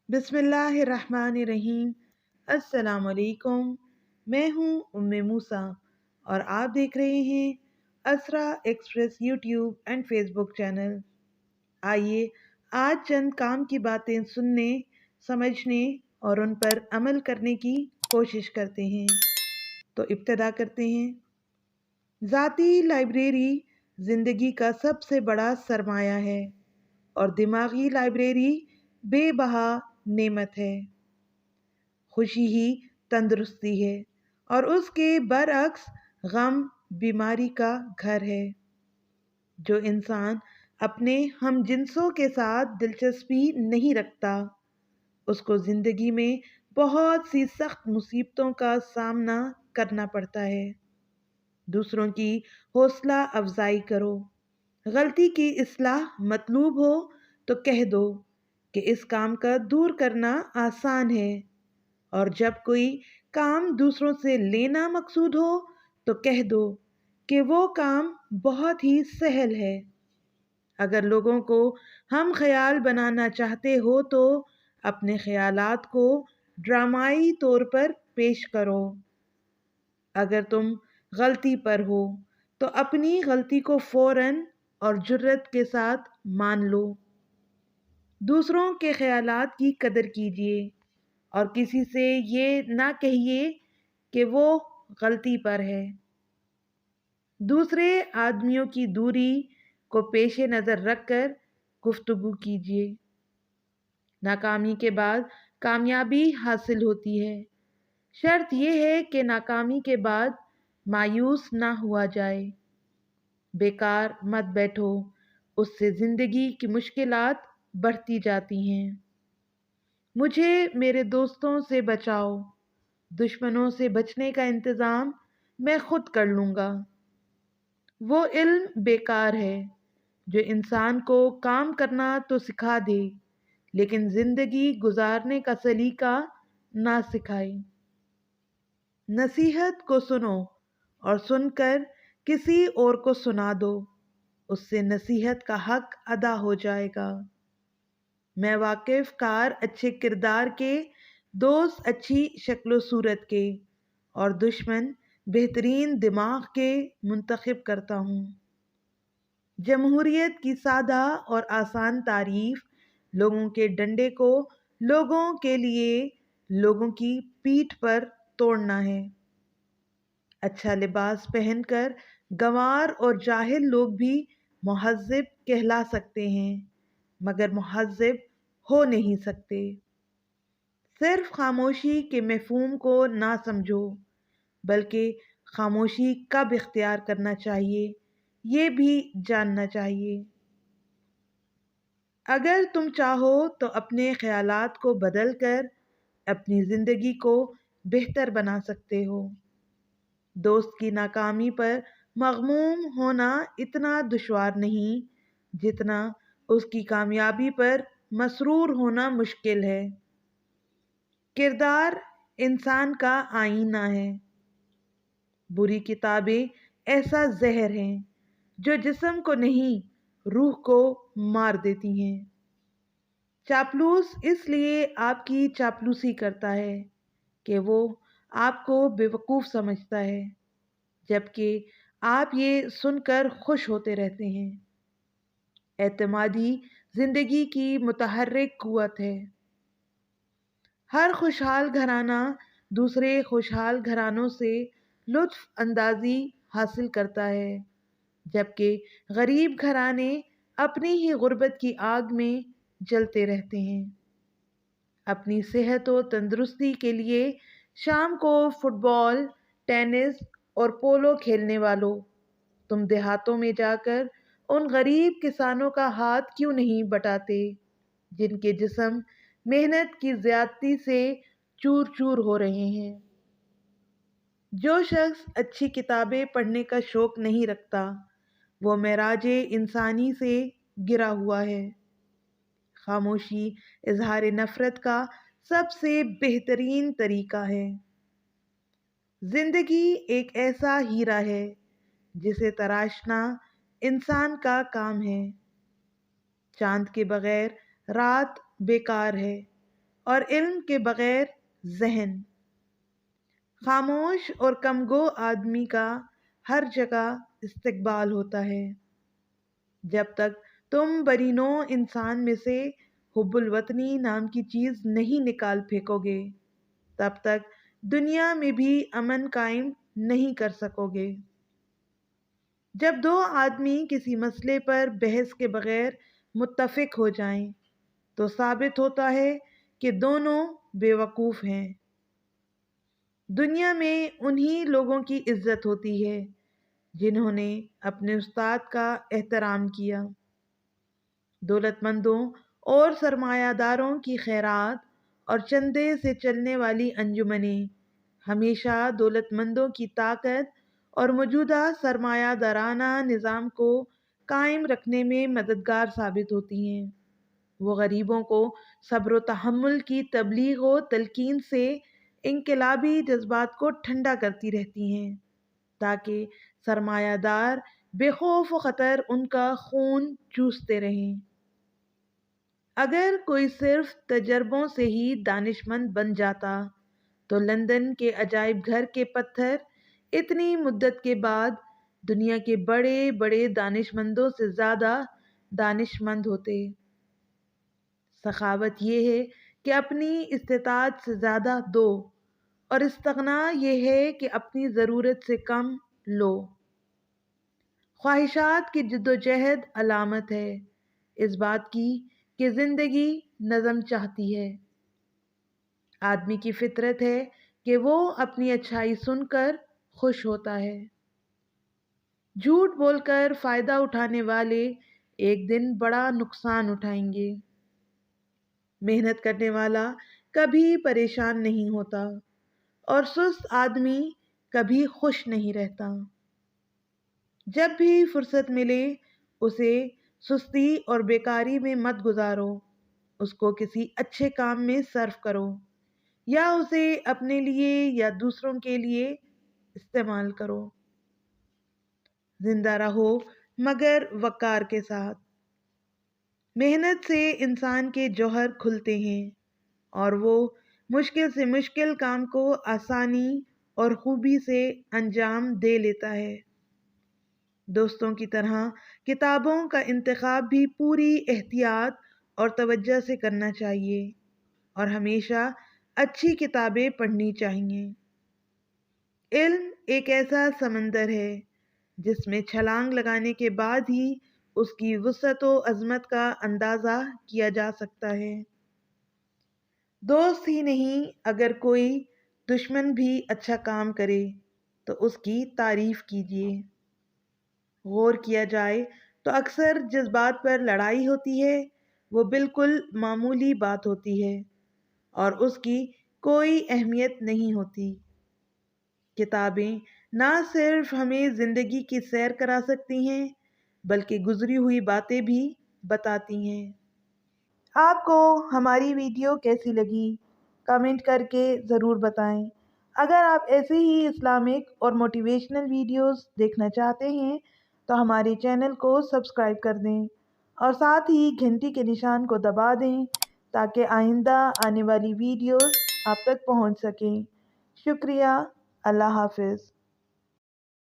बिस्मिल्लाहिर्रहमानिर्रहीम। अस्सलाम वालेकुम। मैं हूँ उम्मे मूसा और आप देख रहे हैं Asra express YouTube and Facebook channel. आइए आज चंद काम की बातें सुनने, समझने और उन पर अमल करने की कोशिश करते हैं। तो इब्तिदा करते हैं। ज़ाती लाइब्रेरी ज़िंदगी का सबसे बड़ा सरमाया है और दिमागी लाइब्रेरी बेबहा नेमत है। खुशी ही तंदुरुस्ती है और उसके बरअक्स गम बीमारी का घर है। जो इंसान अपने हम जिन्सों के साथ दिलचस्पी नहीं रखता, उसको ज़िंदगी में बहुत सी सख्त मुसीबतों का सामना करना पड़ता है। दूसरों की हौसला अफजाई करो। गलती की इस्लाह मतलूब हो तो कह दो कि इस काम का दूर करना आसान है, और जब कोई काम दूसरों से लेना मकसूद हो तो कह दो कि वो काम बहुत ही सहल है। अगर लोगों को हम ख्याल बनाना चाहते हो तो अपने ख्यालात को ड्रामाई तौर पर पेश करो। अगर तुम गलती पर हो तो अपनी गलती को फौरन और जुर्रत के साथ मान लो। दूसरों के ख्यालात की कदर कीजिए और किसी से ये ना कहिए कि वो गलती पर है। दूसरे आदमियों की दूरी को पेश नज़र रखकर गुफ्तगू कीजिए। नाकामी के बाद कामयाबी हासिल होती है। शर्त यह है कि नाकामी के बाद मायूस ना हुआ जाए। बेकार मत बैठो, उससे ज़िंदगी की मुश्किलात बढ़ती जाती हैं। मुझे मेरे दोस्तों से बचाओ, दुश्मनों से बचने का इंतज़ाम मैं खुद कर लूँगा। वो इल्म बेकार है जो इंसान को काम करना तो सिखा दे, लेकिन ज़िंदगी गुजारने का सलीका ना सिखाए। नसीहत को सुनो और सुनकर किसी और को सुना दो, उससे नसीहत का हक अदा हो जाएगा। मैं वाकिफ़ कार अच्छे किरदार के, दोस्त अच्छी शक्लो सूरत के और दुश्मन बेहतरीन दिमाग के मुंतखब करता हूँ। जमहूरियत की सादा और आसान तारीफ लोगों के डंडे को लोगों के लिए लोगों की पीठ पर तोड़ना है। अच्छा लिबास पहनकर गंवार और जाहिल लोग भी मुहज़्ज़िब कहला सकते हैं, मगर मुहज़्ज़िब हो नहीं सकते। सिर्फ खामोशी के मफ़हूम को ना समझो, बल्कि खामोशी कब इख्तियार करना चाहिए ये भी जानना चाहिए। अगर तुम चाहो तो अपने ख्यालात को बदल कर अपनी ज़िंदगी को बेहतर बना सकते हो। दोस्त की नाकामी पर मग़मूम होना इतना दुश्वार नहीं जितना उसकी कामयाबी पर मसरूर होना मुश्किल है। किरदार इंसान का आईना है। बुरी किताबें ऐसा जहर हैं जो जिस्म को नहीं रूह को मार देती हैं। चापलूस इसलिए आपकी चापलूसी करता है कि वो आपको बेवकूफ़ समझता है, जबकि आप ये सुनकर खुश होते रहते हैं। एतमादी जिंदगी की मुतहर्रिक कुव्वत है। हर खुशहाल घराना दूसरे खुशहाल घरानों से लुत्फ अंदाजी हासिल करता है, जबकि गरीब घराने अपनी ही गुर्बत की आग में जलते रहते हैं। अपनी सेहत और तंदुरुस्ती के लिए शाम को फुटबॉल, टेनिस और पोलो खेलने वालों, तुम देहातों में जाकर उन गरीब किसानों का हाथ क्यों नहीं बटाते जिनके जिस्म मेहनत की ज्यादती से चूर चूर हो रहे हैं। जो शख्स अच्छी किताबें पढ़ने का शौक नहीं रखता वो मेराजे इंसानी से गिरा हुआ है। खामोशी इजहार नफरत का सबसे बेहतरीन तरीका है। जिंदगी एक ऐसा हीरा है जिसे तराशना इंसान का काम है। चांद के बगैर रात बेकार है اور علم کے بغیر ذہن۔ خاموش اور کمگو آدمی کا ہر جگہ استقبال ہوتا ہے۔ جب تک تم بری نوع انسان میں سے حب الوطنی نام کی چیز نہیں نکال پھینکو گے، تب تک دنیا میں بھی امن قائم نہیں کر سکو گے۔ جب دو آدمی کسی مسئلے پر بحث کے بغیر متفق ہو جائیں تو ثابت ہوتا ہے کہ دونوں بے وقوف ہیں۔ دنیا میں انہی لوگوں کی عزت ہوتی ہے جنہوں نے اپنے استاد کا احترام کیا۔ دولت مندوں اور سرمایہ داروں کی خیرات اور چندے سے چلنے والی انجمنیں ہمیشہ دولت مندوں کی طاقت اور موجودہ سرمایہ دارانہ نظام کو قائم رکھنے میں مددگار ثابت ہوتی ہیں۔ وہ غریبوں کو صبر و تحمل کی تبلیغ و تلقین سے انقلابی جذبات کو ٹھنڈا کرتی رہتی ہیں تاکہ سرمایہ دار بے خوف و خطر ان کا خون چوستے رہیں۔ اگر کوئی صرف تجربوں سے ہی دانش مند بن جاتا تو لندن کے عجائب گھر کے پتھر اتنی مدت کے بعد دنیا کے بڑے بڑے دانش مندوں سے زیادہ دانش مند ہوتے۔ سخاوت یہ ہے کہ اپنی استطاعت سے زیادہ دو، اور استغنا یہ ہے کہ اپنی ضرورت سے کم لو۔ خواہشات کی جد و جہد علامت ہے اس بات کی کہ زندگی نظم چاہتی ہے۔ آدمی کی فطرت ہے کہ وہ اپنی اچھائی سن کر خوش ہوتا ہے۔ جھوٹ بول کر فائدہ اٹھانے والے ایک دن بڑا نقصان اٹھائیں گے۔ محنت کرنے والا کبھی پریشان نہیں ہوتا اور سست آدمی کبھی خوش نہیں رہتا۔ جب بھی فرصت ملے اسے سستی اور بیکاری میں مت گزارو، اس کو کسی اچھے کام میں صرف کرو یا اسے اپنے لیے یا دوسروں کے لیے استعمال کرو۔ زندہ رہو مگر وقار کے ساتھ۔ محنت سے انسان کے جوہر کھلتے ہیں اور وہ مشکل سے مشکل کام کو آسانی اور خوبی سے انجام دے لیتا ہے۔ دوستوں کی طرح کتابوں کا انتخاب بھی پوری احتیاط اور توجہ سے کرنا چاہیے اور ہمیشہ اچھی کتابیں پڑھنی چاہیے۔ علم ایک ایسا سمندر ہے جس میں چھلانگ لگانے کے بعد ہی اس کی وسعت و عظمت کا اندازہ کیا جا سکتا ہے۔ دوست ہی نہیں، اگر کوئی دشمن بھی اچھا کام کرے تو اس کی تعریف کیجیے۔ غور کیا جائے تو اکثر جس بات پر لڑائی ہوتی ہے وہ بالکل معمولی بات ہوتی ہے اور اس کی کوئی اہمیت نہیں ہوتی۔ کتابیں نہ صرف ہمیں زندگی کی سیر کرا سکتی ہیں بلکہ گزری ہوئی باتیں بھی بتاتی ہیں۔ آپ کو ہماری ویڈیو کیسی لگی کمنٹ کر کے ضرور بتائیں۔ اگر آپ ایسے ہی اسلامک اور موٹیویشنل ویڈیوز دیکھنا چاہتے ہیں تو ہمارے چینل کو سبسکرائب کر دیں اور ساتھ ہی گھنٹی کے نشان کو دبا دیں تاکہ آئندہ آنے والی ویڈیوز آپ تک پہنچ سکیں۔ شکریہ۔ اللہ حافظ۔